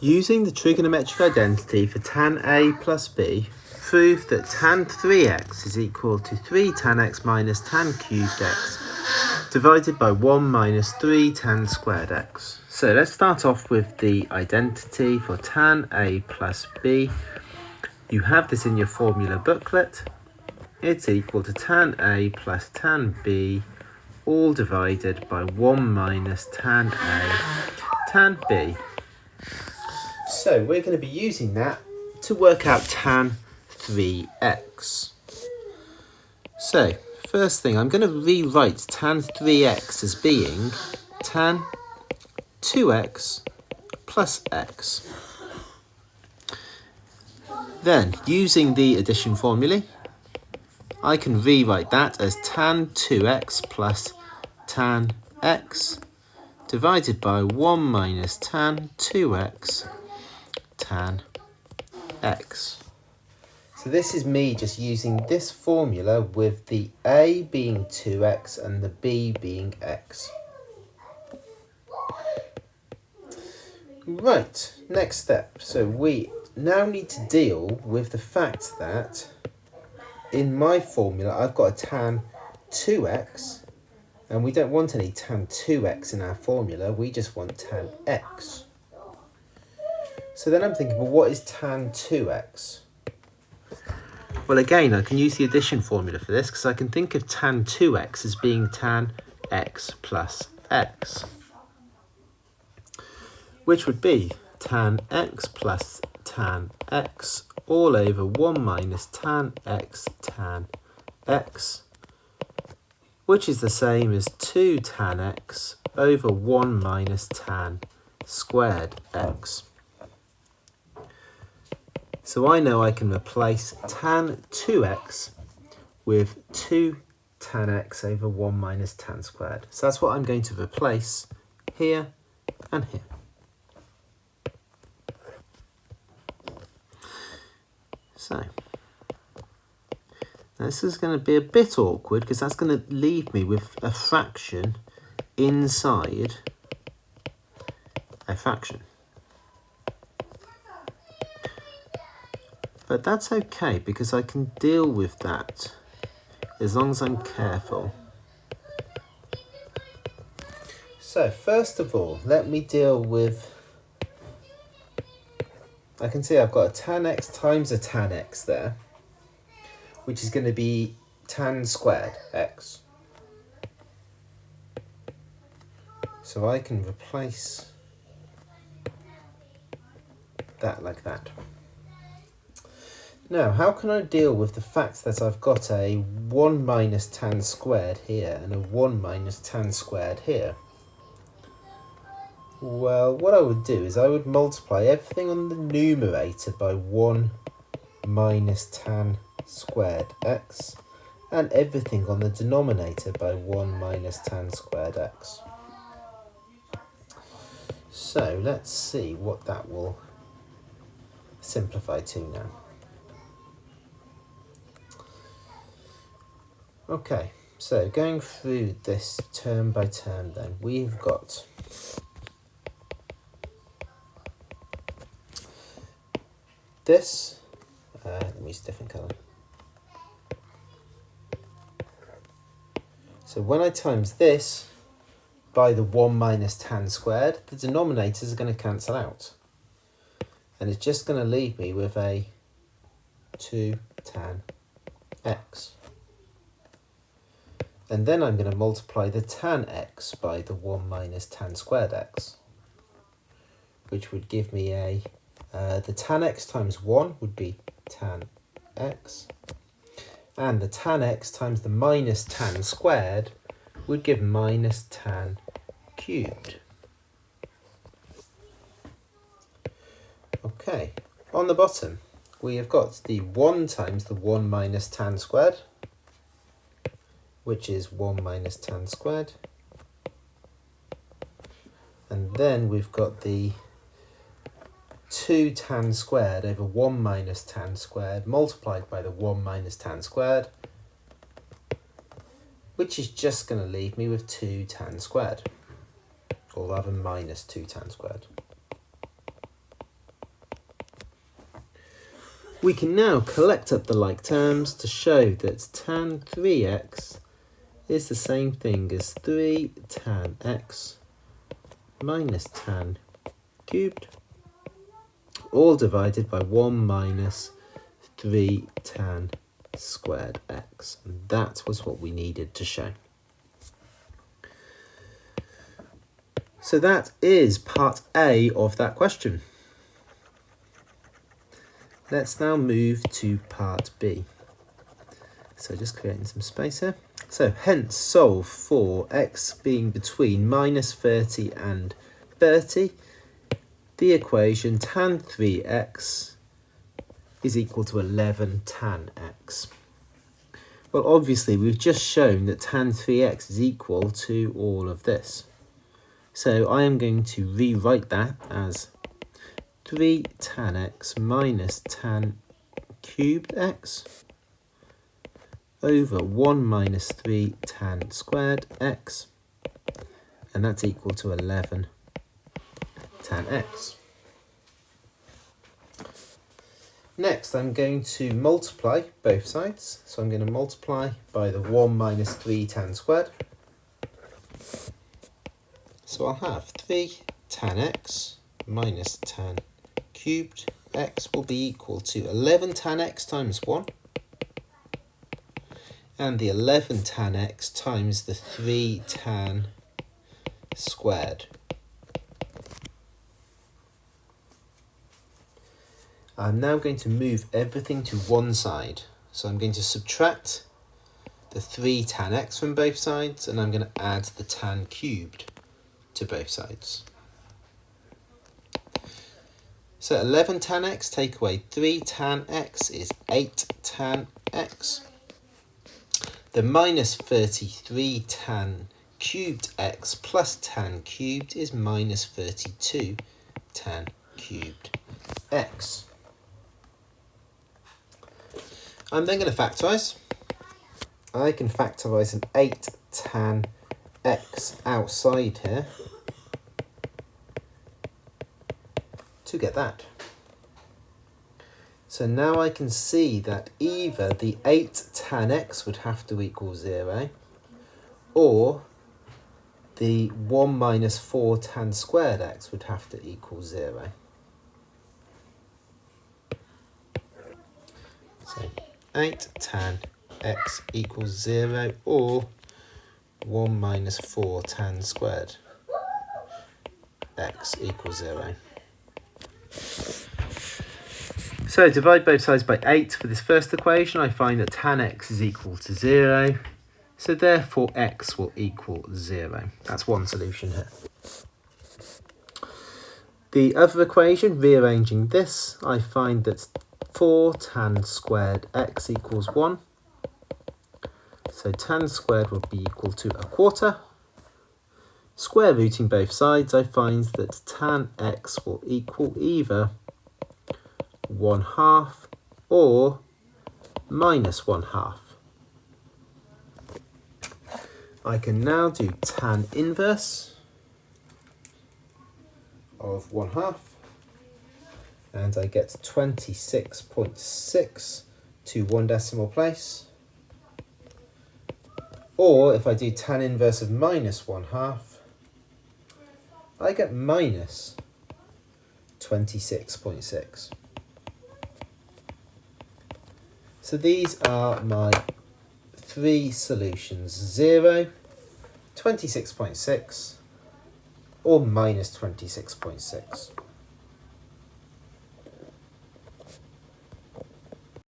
Using the trigonometric identity for tan A plus B, prove that tan 3x is equal to 3 tan x minus tan cubed x divided by 1 minus 3 tan squared x. So let's start off with the identity for tan A plus B. You have this in your formula booklet. It's equal to tan A plus tan B, all divided by 1 minus tan A tan B. So we're going to be using that to work out tan 3x. So first thing, I'm going to rewrite tan 3x as being tan 2x plus x. Then, using the addition formulae, I can rewrite that as tan 2x plus tan x divided by 1 minus tan 2x tan x. So this is me just using this formula with the a being 2x and the b being x. Right, next step. So we now need to deal with the fact that in my formula I've got a tan 2x and we don't want any tan 2x in our formula, we just want tan x. So then I'm thinking, well, what is tan 2x? Well, again, I can use the addition formula for this because I can think of tan 2x as being tan x plus x, which would be tan x plus tan x all over 1 minus tan x, which is the same as 2 tan x over 1 minus tan squared x. So I know I can replace tan 2x with 2 tan x over 1 minus tan squared. So that's what I'm going to replace here and here. So this is going to be a bit awkward because that's going to leave me with a fraction inside a fraction. But that's okay because I can deal with that as long as I'm careful. So first of all, let me deal with, I can see I've got a tan x times a tan x there, which is going to be tan squared x. So I can replace that like that. Now, how can I deal with the fact that I've got a 1 minus tan squared here and a 1 minus tan squared here? Well, what I would do is I would multiply everything on the numerator by 1 minus tan squared x and everything on the denominator by 1 minus tan squared x. So let's see what that will simplify to now. Okay, so going through this term by term then, we've got this, let me use a different colour. So when I times this by the 1 minus tan squared, the denominators are going to cancel out. And it's just going to leave me with a 2 tan x. And then I'm going to multiply the tan x by the 1 minus tan squared x, which would give me a, the tan x times 1 would be tan x, and the tan x times the minus tan squared would give minus tan cubed. Okay, on the bottom we have got the 1 times the 1 minus tan squared, which is 1 minus tan squared. And then we've got the 2 tan squared over 1 minus tan squared multiplied by the 1 minus tan squared, which is just going to leave me with 2 tan squared, or rather minus 2 tan squared. We can now collect up the like terms to show that tan 3x is the same thing as 3 tan x minus tan cubed, all divided by 1 minus 3 tan squared x. And that was what we needed to show. So that is part A of that question. Let's now move to part B. So just creating some space here. So hence solve for x being between minus 30 and 30. The equation tan 3x is equal to 11 tan x. Well, obviously we've just shown that tan 3x is equal to all of this. So I am going to rewrite that as 3 tan x minus tan cubed x over 1 minus 3 tan squared x, and that's equal to 11 tan x. Next, I'm going to multiply both sides. So I'm going to multiply by the 1 minus 3 tan squared. So I'll have 3 tan x minus tan cubed x will be equal to 11 tan x times 1, and the 11 tan x times the 3 tan squared. I'm now going to move everything to one side. So I'm going to subtract the 3 tan x from both sides, and I'm going to add the tan cubed to both sides. So 11 tan x take away 3 tan x is 8 tan x. The minus 33 tan cubed x plus tan cubed is minus 32 tan cubed x. I'm then going to factorise. I can factorise an 8 tan x outside here to get that. So now I can see that either the 8 tan x would have to equal 0, or the 1 minus 4 tan squared x would have to equal 0. So 8 tan x equals 0, or 1 minus 4 tan squared x equals 0. So divide both sides by 8 for this first equation. I find that tan x is equal to 0. So therefore x will equal 0. That's one solution here. The other equation, rearranging this, I find that 4 tan squared x equals 1. So tan squared will be equal to 1/4. Square rooting both sides, I find that tan x will equal either 1/2 or minus 1/2. I can now do tan inverse of 1/2, and I get 26.6 to 1 decimal place. Or if I do tan inverse of minus 1/2, I get minus 26.6. So these are my three solutions: 0, 26.6, or minus 26.6.